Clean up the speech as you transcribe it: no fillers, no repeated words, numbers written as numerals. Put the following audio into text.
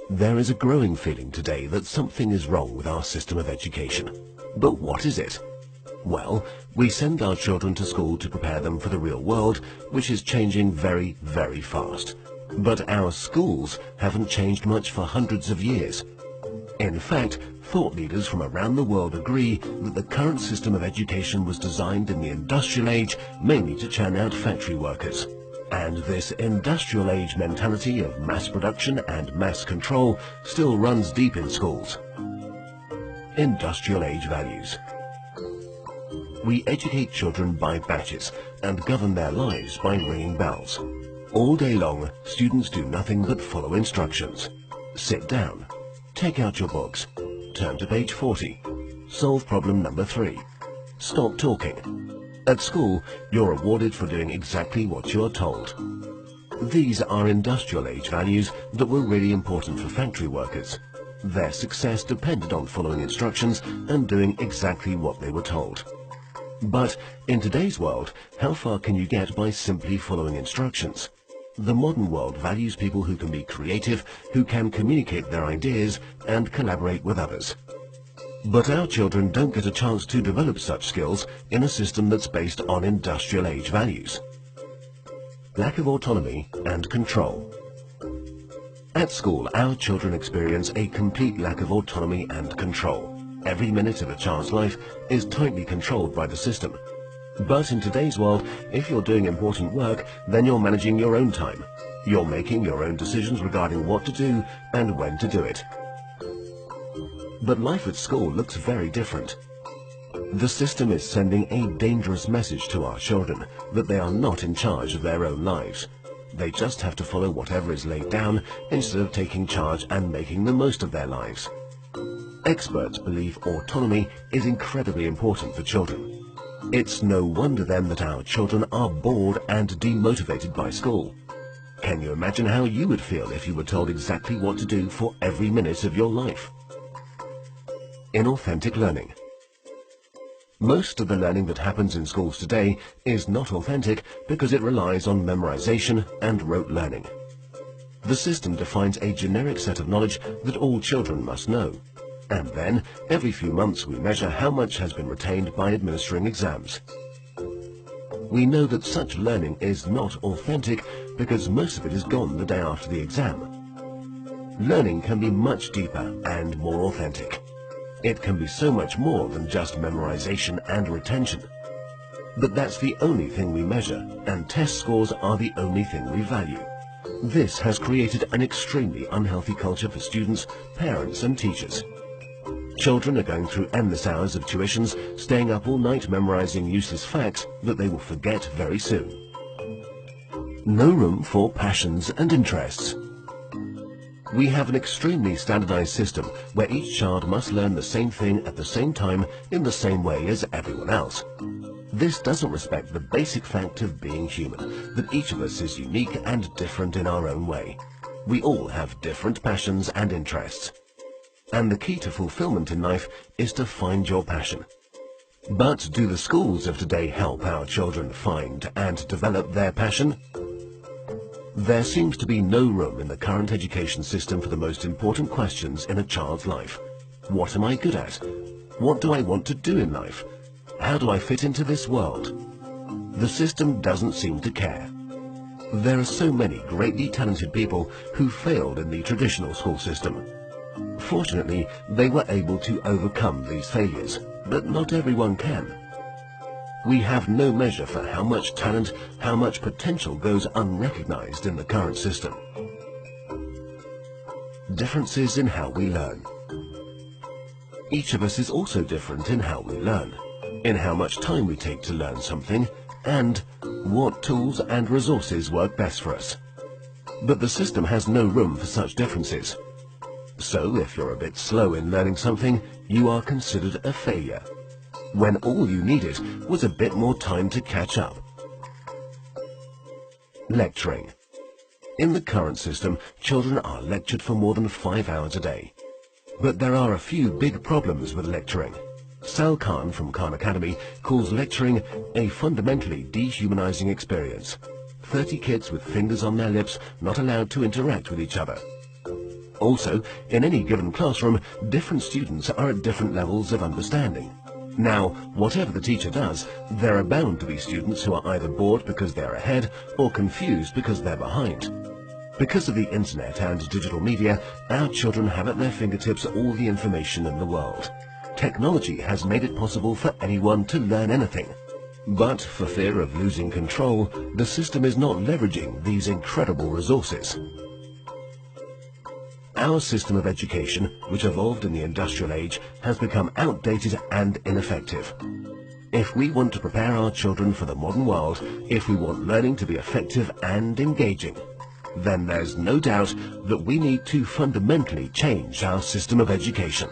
There is a growing feeling today that something is wrong with our system of education. But what is it? Well, we send our children to school to prepare them for the real world, which is changing very, very fast. But our schools haven't changed much for hundreds of years. In fact, thought leaders from around the world agree that the current system of education was designed in the industrial age mainly to churn out factory workers. And this industrial age mentality of mass production and mass control still runs deep in schools. Industrial age values. We educate children by batches and govern their lives by ringing bells. All day long, students do nothing but follow instructions. Sit down. Take out your books. Turn to page 40. Solve problem number 3. Stop talking. At school, you're rewarded for doing exactly what you're told. These are industrial age values that were really important for factory workers. Their success depended on following instructions and doing exactly what they were told. But in today's world, how far can you get by simply following instructions? The modern world values people who can be creative, who can communicate their ideas and collaborate with others. But our children don't get a chance to develop such skills in a system that's based on industrial age values. Lack of autonomy and control. At school, our children experience a complete lack of autonomy and control. Every minute of a child's life is tightly controlled by the system. But in today's world, if you're doing important work, then you're managing your own time. You're making your own decisions regarding what to do and when to do it. But life at school looks very different. The system is sending a dangerous message to our children that they are not in charge of their own lives. They just have to follow whatever is laid down instead of taking charge and making the most of their lives. Experts believe autonomy is incredibly important for children. It's no wonder then that our children are bored and demotivated by school. Can you imagine how you would feel if you were told exactly what to do for every minute of your life? Inauthentic learning. Most of the learning that happens in schools today is not authentic because it relies on memorization and rote learning. The system defines a generic set of knowledge that all children must know. And then, every few months we measure how much has been retained by administering exams. We know that such learning is not authentic because most of it is gone the day after the exam. Learning can be much deeper and more authentic. It can be so much more than just memorization and retention. But that's the only thing we measure, and test scores are the only thing we value. This has created an extremely unhealthy culture for students, parents and teachers. Children are going through endless hours of tuitions, staying up all night memorizing useless facts that they will forget very soon. No room for passions and interests. We have an extremely standardized system where each child must learn the same thing at the same time in the same way as everyone else. This doesn't respect the basic fact of being human, that each of us is unique and different in our own way. We all have different passions and interests. And the key to fulfillment in life is to find your passion. But do the schools of today help our children find and develop their passion? There seems to be no room in the current education system for the most important questions in a child's life. What am I good at? What do I want to do in life? How do I fit into this world? The system doesn't seem to care. There are so many greatly talented people who failed in the traditional school system. Fortunately, they were able to overcome these failures, but not everyone can. We have no measure for how much talent, how much potential goes unrecognized in the current system. Differences in how we learn. Each of us is also different in how we learn, in how much time we take to learn something, and what tools and resources work best for us. But the system has no room for such differences. So if you're a bit slow in learning something, you are considered a failure, when all you needed was a bit more time to catch up. Lecturing. In the current system, children are lectured for more than 5 hours a day. But there are a few big problems with lecturing. Sal Khan from Khan Academy calls lecturing a fundamentally dehumanizing experience. 30 kids with fingers on their lips, not allowed to interact with each other. Also, in any given classroom, different students are at different levels of understanding. Now, whatever the teacher does, there are bound to be students who are either bored because they're ahead or confused because they're behind. Because of the internet and digital media, our children have at their fingertips all the information in the world. Technology has made it possible for anyone to learn anything. But for fear of losing control, the system is not leveraging these incredible resources. Our system of education, which evolved in the industrial age, has become outdated and ineffective. If we want to prepare our children for the modern world, if we want learning to be effective and engaging, then there's no doubt that we need to fundamentally change our system of education.